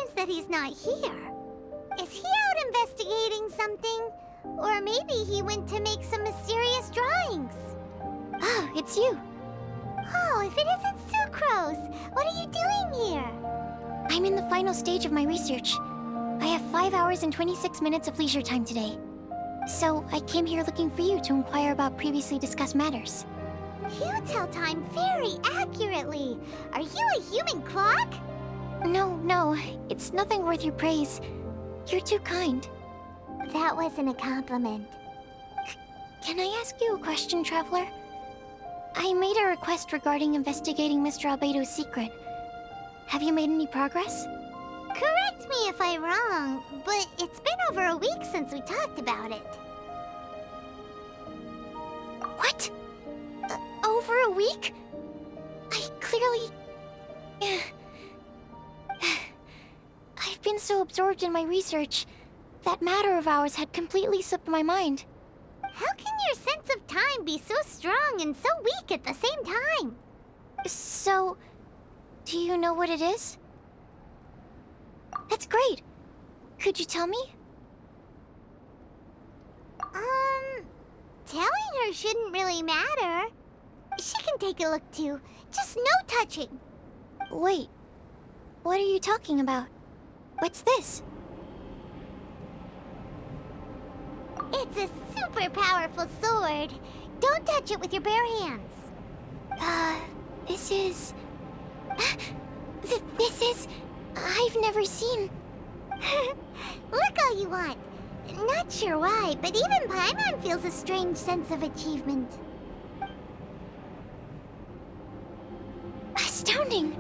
seems that he's not here. Is he out investigating something? Or maybe he went to make some mysterious drawings. Ah, it's you. Oh, if it isn't Sucrose! What are you doing here? I'm in the final stage of my research. I have 5 hours and 26 minutes of leisure time today. So, I came here looking for you to inquire about previously discussed matters. You tell time very accurately. Are you a human clock? No, it's nothing worth your praise. You're too kind. That wasn't a compliment. Can I ask you a question, Traveler? I made a request regarding investigating Mr. Albedo's secret. Have you made any progress? Correct me if I'm wrong, but it's been over a week since we talked about it. What? Over a week? I clearly... I've been so absorbed in my research. That matter of ours had completely slipped my mind. How can your sense of time be so strong and so weak at the same time? So, do you know what it is? That's great. Could you tell me? Telling her shouldn't really matter. She can take a look too. Just no touching. Wait, what are you talking about? What's this? It's a super powerful sword. Don't touch it with your bare hands. This is... This is... I've never seen... Look all you want. Not sure why, but even Paimon feels a strange sense of achievement. Astounding!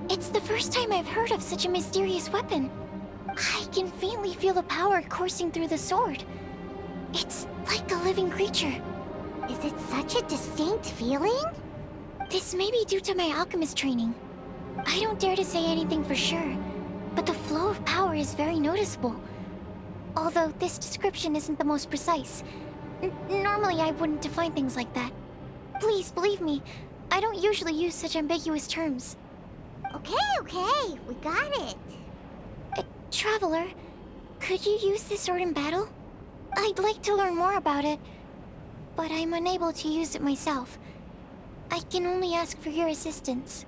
It's the first time I've heard of such a mysterious weapon. I can faintly feel the power coursing through the sword. It's like a living creature. Is it such a distinct feeling? This may be due to my alchemist training. I don't dare to say anything for sure, but the flow of power is very noticeable. Although this description isn't the most precise. Normally I wouldn't define things like that. Please believe me, I don't usually use such ambiguous terms. Okay, we got it. Traveler, could you use this sword in battle? I'd like to learn more about it, but I'm unable to use it myself. I can only ask for your assistance.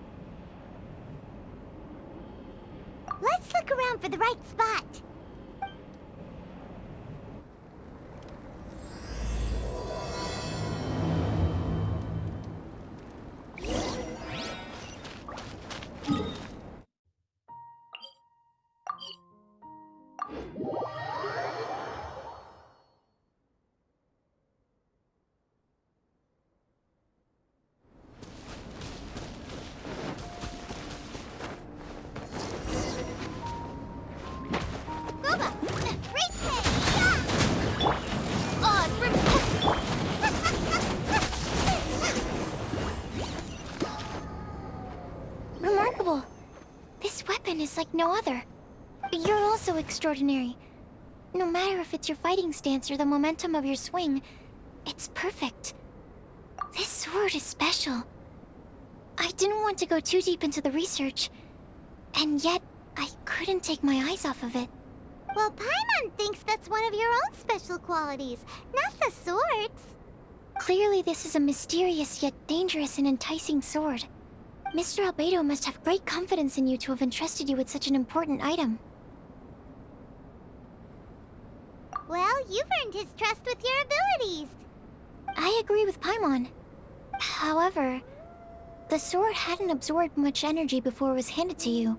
Let's look around for the right spot. Remarkable. This weapon is like no other. You're also extraordinary. No matter if it's your fighting stance or the momentum of your swing, it's perfect. This sword is special. I didn't want to go too deep into the research, and yet I couldn't take my eyes off of it. Well, Paimon thinks that's one of your own special qualities, not the sword's. Clearly this is a mysterious yet dangerous and enticing sword. Mr. Albedo must have great confidence in you to have entrusted you with such an important item. Well, you've earned his trust with your abilities. I agree with Paimon. However, the sword hadn't absorbed much energy before it was handed to you.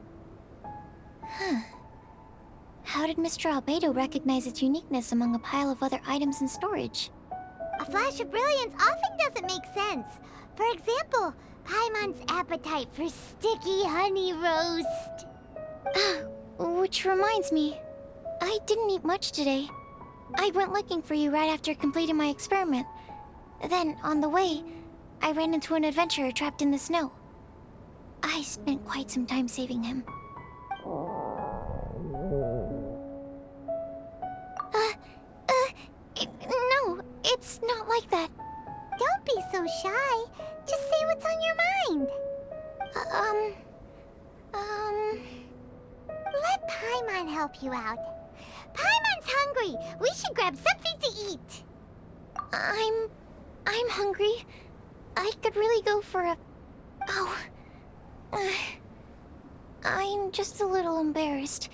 How did Mr. Albedo recognize its uniqueness among a pile of other items in storage? A flash of brilliance often doesn't make sense. For example, Paimon's appetite for sticky honey roast. Which reminds me, I didn't eat much today. I went looking for you right after completing my experiment. Then, on the way, I ran into an adventurer trapped in the snow. I spent quite some time saving him. No, it's not like that. Don't be so shy. Just say what's on your mind. Let Paimon help you out. Paimon's hungry. We should grab something to eat. I'm hungry. I could really go for a... Oh. I'm just a little embarrassed.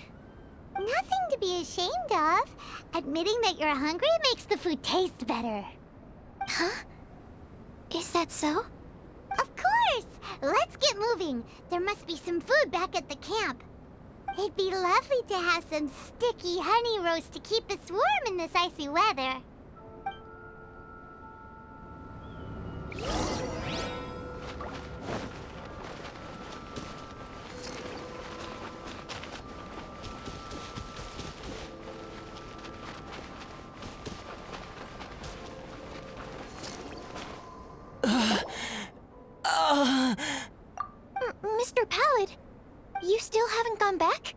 Nothing to be ashamed of. Admitting that you're hungry makes the food taste better. Huh? Is that so? Of course! Let's get moving. There must be some food back at the camp. It'd be lovely to have some sticky honey roast to keep us warm in this icy weather. Mr. Pallid, you still haven't gone back?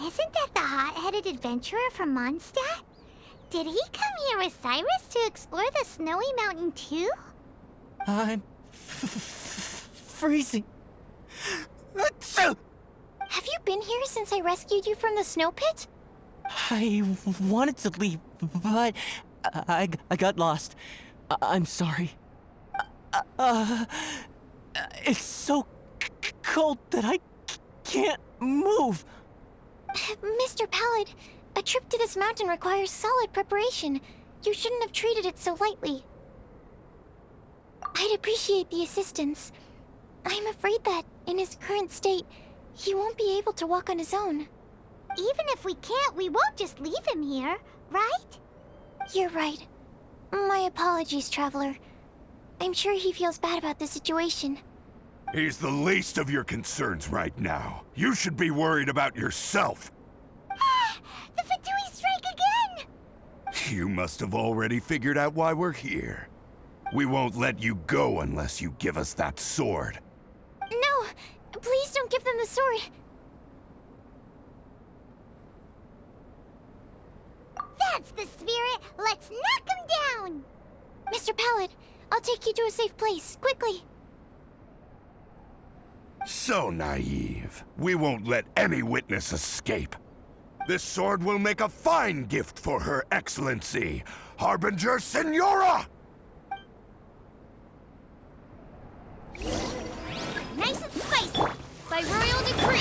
Isn't that the hot-headed adventurer from Mondstadt? Did he come here with Cyrus to explore the snowy mountain too? I'm freezing. Have you been here since I rescued you from the snow pit? I wanted to leave, but I got lost. I'm sorry. It's so cold that I can't move. Mr. Pallid, a trip to this mountain requires solid preparation. You shouldn't have treated it so lightly. I'd appreciate the assistance. I'm afraid that, in his current state, he won't be able to walk on his own. Even if we can't, we won't just leave him here, right? You're right. My apologies, Traveler. I'm sure he feels bad about the situation. He's the least of your concerns right now. You should be worried about yourself. The Fatui strike again! You must have already figured out why we're here. We won't let you go unless you give us that sword. No! Please don't give them the sword! That's the spirit! Let's knock him down! Mr. Pallid, I'll take you to a safe place, quickly! So naive. We won't let any witness escape. This sword will make a fine gift for Her Excellency, Harbinger Signora! Nice and spicy! By royal decree!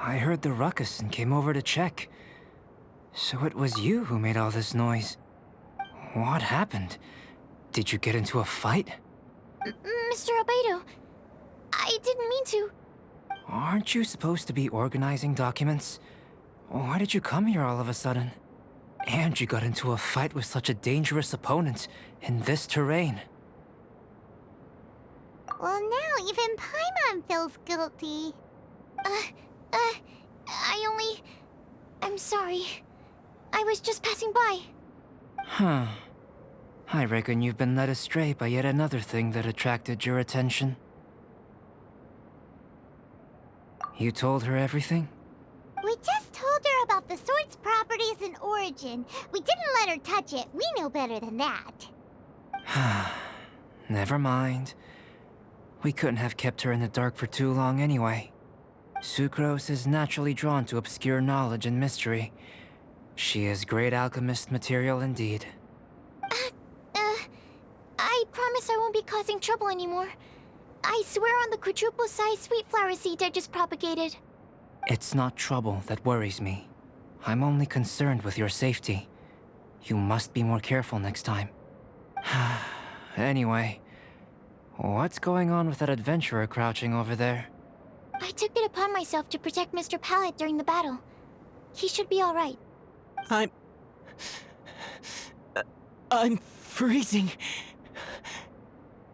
I heard the ruckus and came over to check. So it was you who made all this noise. What happened? Did you get into a fight? Mr. Albedo, I didn't mean to. Aren't you supposed to be organizing documents? Why did you come here all of a sudden? And you got into a fight with such a dangerous opponent in this terrain. Well, now even Paimon feels guilty. I'm sorry. I was just passing by. Huh. I reckon you've been led astray by yet another thing that attracted your attention. You told her everything? We just told her about the sword's properties and origin. We didn't let her touch it. We know better than that. Never mind. We couldn't have kept her in the dark for too long anyway. Sucrose is naturally drawn to obscure knowledge and mystery. She is great alchemist material indeed. I promise I won't be causing trouble anymore. I swear on the quadruple-sized sweet flower seed I just propagated. It's not trouble that worries me. I'm only concerned with your safety. You must be more careful next time. Anyway, what's going on with that adventurer crouching over there? I took it upon myself to protect Mr. Pallet during the battle. He should be all right. I'm freezing.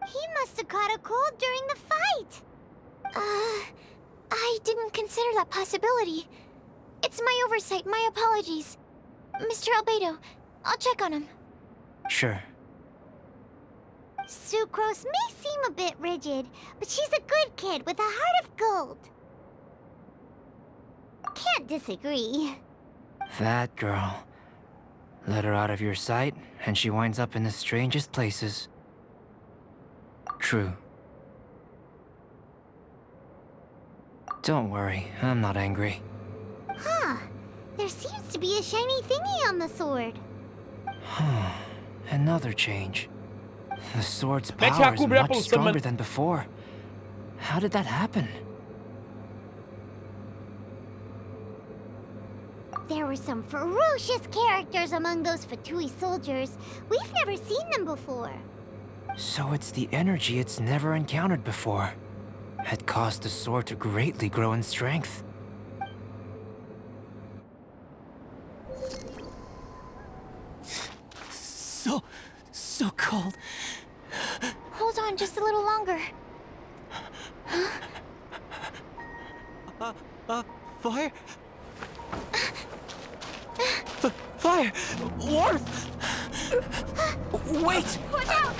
He must have caught a cold during the fight. I didn't consider that possibility. It's my oversight, my apologies. Mr. Albedo, I'll check on him. Sure. Sucrose may seem a bit rigid, but she's a good kid with a heart of gold. Can't disagree. That girl. Let her out of your sight, and she winds up in the strangest places. True. Don't worry, I'm not angry. Huh. There seems to be a shiny thingy on the sword. Another change. The sword's Belki power is aklı bir much yapılsın stronger ben. than before. How did that happen? There were some ferocious characters among those Fatui soldiers. We've never seen them before. So it's the energy it's never encountered before. It caused the sword to greatly grow in strength. So cold. Hold on just a little longer. Fire? Fire! Warmth! Wait! Watch out!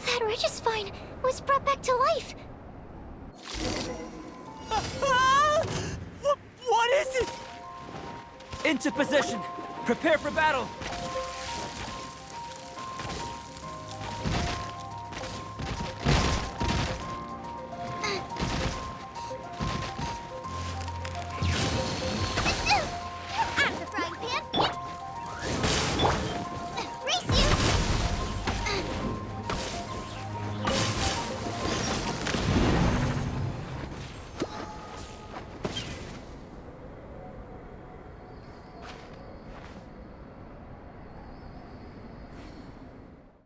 That Regis-Vine was brought back to life. What is it? Into position! Prepare for battle!